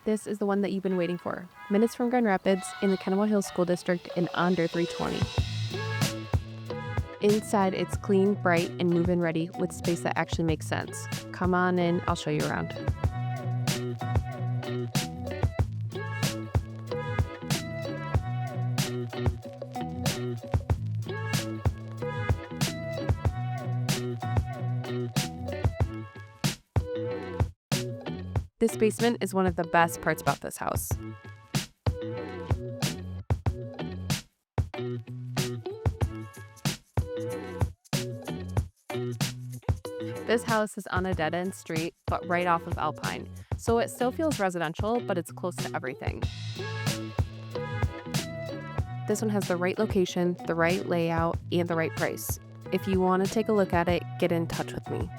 This is the one that you've been waiting for. Minutes from Grand Rapids in the Kennesaw Hills School District in under 320. Inside, it's clean, bright, and move-in ready with space that actually makes sense. Come on in, I'll show you around. This basement is one of the best parts about this house. This house is on a dead-end street, but right off of Alpine, so it still feels residential, but it's close to everything. This one has the right location, the right layout, and the right price. If you want to take a look at it, get in touch with me.